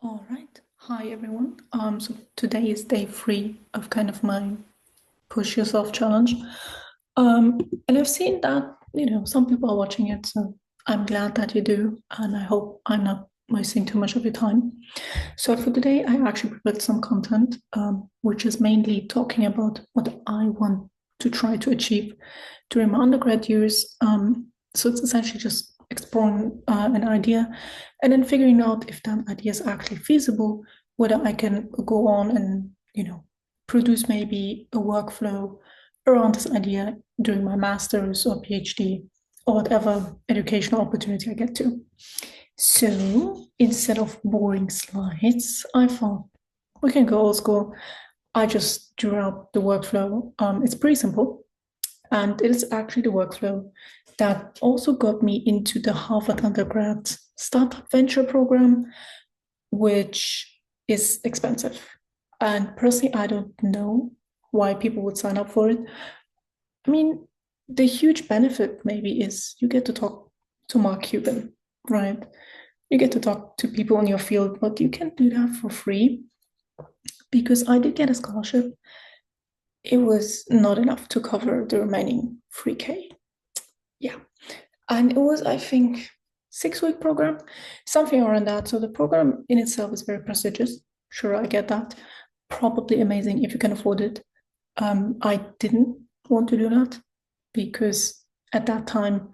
All right. Hi, everyone. So today is day 3 of kind of my push yourself challenge. And I've seen that, some people are watching it, so I'm glad that you do, and I hope I'm not wasting too much of your time. So for today, I actually prepared some content, which is mainly talking about what I want to try to achieve during my undergrad years. So it's essentially just exploring an idea and then figuring out if that idea is actually feasible, whether I can go on and, produce maybe a workflow around this idea during my master's or PhD or whatever educational opportunity I get to. So instead of boring slides, I thought we can go old school. I just drew out the workflow. It's pretty simple, and it is actually the workflow that also got me into the Harvard undergrad startup venture program, which is expensive. And personally, I don't know why people would sign up for it. I mean, the huge benefit maybe is you get to talk to Mark Cuban, right? You get to talk to people in your field, but you can do that for free because I did get a scholarship. It was not enough to cover the remaining 3K. Yeah. And it was, I think, 6-week program, something around that. So the program in itself is very prestigious. Sure, I get that. Probably amazing if you can afford it. I didn't want to do that because at that time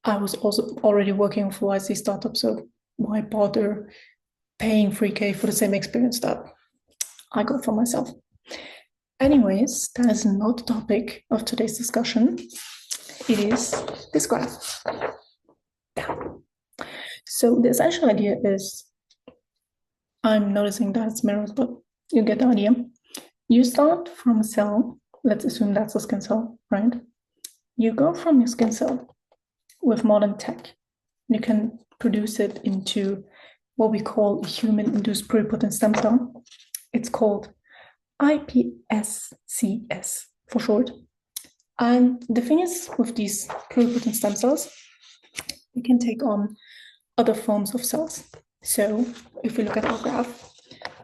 I was also already working for YC startup. So why bother paying 3K for the same experience that I got for myself? Anyways, that is not the topic of today's discussion. It is this graph. So the essential idea is, I'm noticing that it's mirrored, but you get the idea. You start from a cell, let's assume that's a skin cell, right? You go from your skin cell with modern tech. You can produce it into what we call a human-induced pluripotent stem cell. It's called iPSCs for short. And the thing is, with these pluripotent stem cells, we can take on other forms of cells. So if we look at our graph,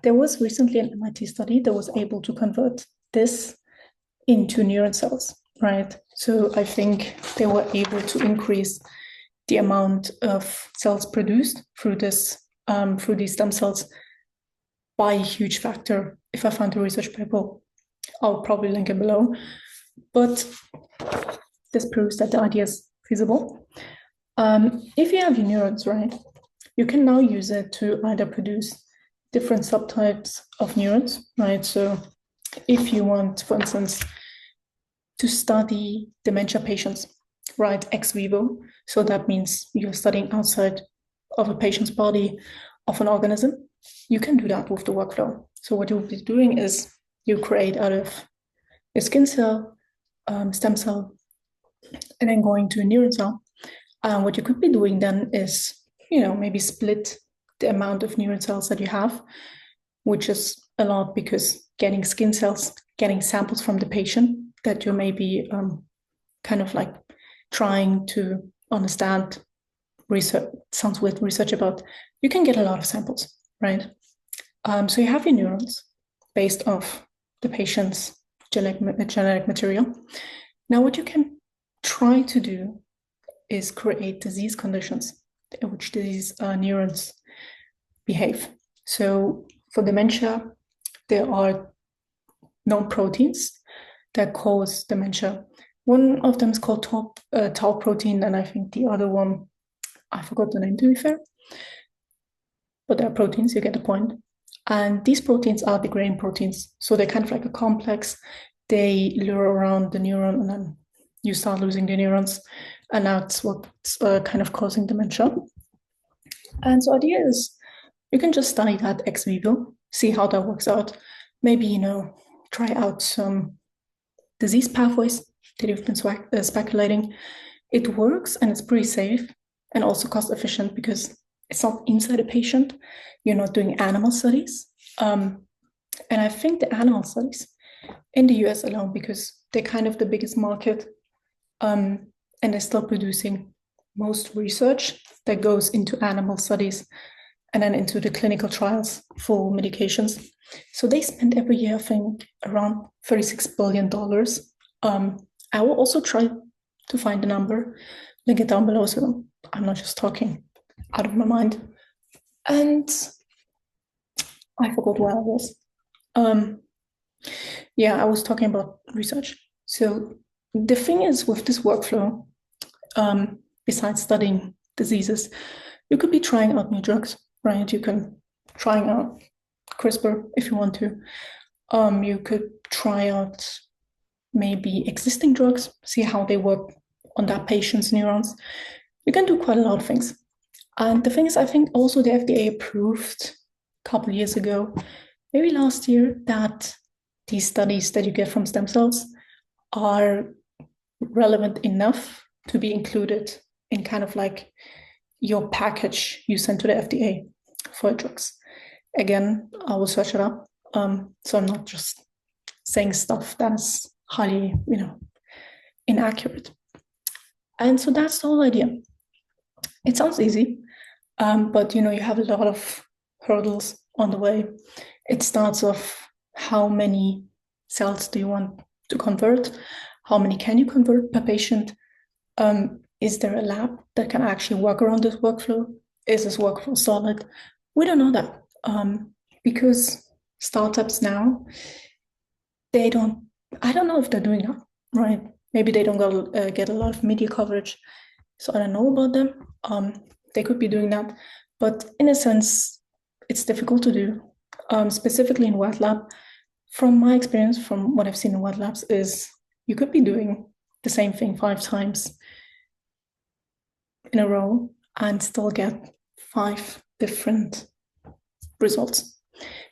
there was recently an MIT study that was able to convert this into neuron cells, right? So I think they were able to increase the amount of cells produced through these stem cells by a huge factor. If I find the research paper, I'll probably link it below. But this proves that the idea is feasible. If you have your neurons, right, you can now use it to either produce different subtypes of neurons, right? So if you want, for instance, to study dementia patients, right, ex vivo, so that means you're studying outside of a patient's body of an organism, you can do that with the workflow. So what you'll be doing is you create out of a skin cell, stem cell, and then going to a neuron cell. What you could be doing then is, maybe split the amount of neuron cells that you have, which is a lot because getting skin cells, getting samples from the patient that you may be kind of like trying to understand research, sounds weird, research about, you can get a lot of samples, right? So you have your neurons based off the patient's genetic material. Now, what you can try to do is create disease conditions in which these neurons behave. So for dementia, there are known proteins that cause dementia. One of them is called tau protein, and I think the other one, I forgot the name to be fair, but they're proteins, you get the point. And these proteins are degrading proteins. So they're kind of like a complex. They lure around the neuron and then you start losing the neurons. And that's what's kind of causing dementia. And so the idea is you can just study that ex vivo, see how that works out. Maybe, try out some disease pathways that you've been speculating. It works and it's pretty safe and also cost efficient because it's not inside a patient. You're not doing animal studies. And I think the animal studies in the US alone, because they're kind of the biggest market, and they're still producing most research that goes into animal studies. and then into the clinical trials for medications. So they spend every year, I think, around $36 billion. I will also try to find the number, link it down below, so I'm not just talking out of my mind. And I forgot where I was. Yeah, I was talking about research. So the thing is with this workflow, besides studying diseases, you could be trying out new drugs, right? You can try out CRISPR if you want to. You could try out maybe existing drugs, see how they work on that patient's neurons. You can do quite a lot of things. And the thing is, I think also the FDA approved a couple of years ago, maybe last year, that these studies that you get from stem cells are relevant enough to be included in kind of like your package you send to the FDA for drugs. Again, I will search it up. So I'm not just saying stuff that is highly, inaccurate. And so that's the whole idea. It sounds easy, but you have a lot of hurdles on the way. It starts off how many cells do you want to convert? How many can you convert per patient? Is there a lab that can actually work around this workflow? Is this workflow solid? We don't know that because startups now, I don't know if they're doing that, right? Maybe they don't get a lot of media coverage, so I don't know about them. They could be doing that, but in a sense, it's difficult to do, specifically in wet lab. From my experience, from what I've seen in wet labs, is you could be doing the same thing 5 times in a row and still get 5 different results.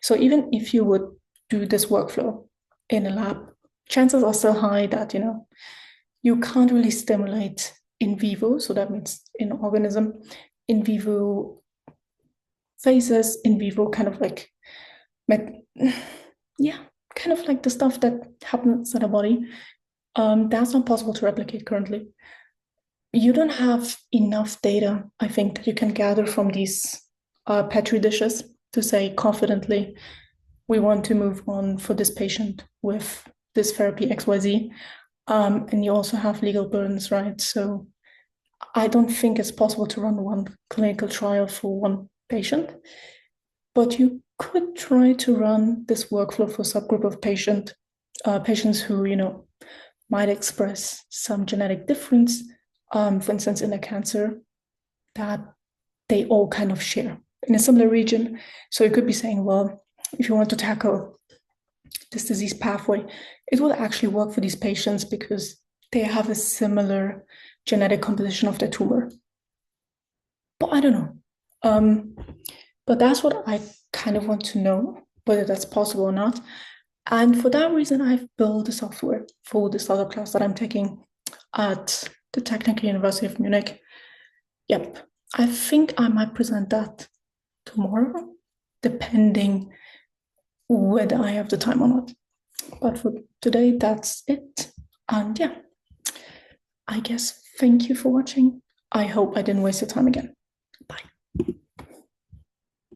So even if you would do this workflow in a lab, chances are still high that you can't really stimulate in vivo, so that means in organism, in vivo phases, in vivo kind of like kind of like the stuff that happens in the body. That's not possible to replicate currently. You don't have enough data, I think, that you can gather from these petri dishes to say confidently, we want to move on for this patient with this therapy XYZ. And you also have legal burdens, right? So I don't think it's possible to run one clinical trial for one patient, but you could try to run this workflow for a subgroup of patients who, might express some genetic difference, for instance, in a cancer that they all kind of share in a similar region. So you could be saying, well, if you want to tackle this disease pathway, it will actually work for these patients because they have a similar genetic composition of their tumor. But I don't know. But that's what I kind of want to know, whether that's possible or not. And for that reason, I've built the software for this other class that I'm taking at the Technical University of Munich. Yep, I think I might present that tomorrow, depending whether I have the time or not. But for today, that's it. And yeah, I guess thank you for watching. I hope I didn't waste your time again. Bye.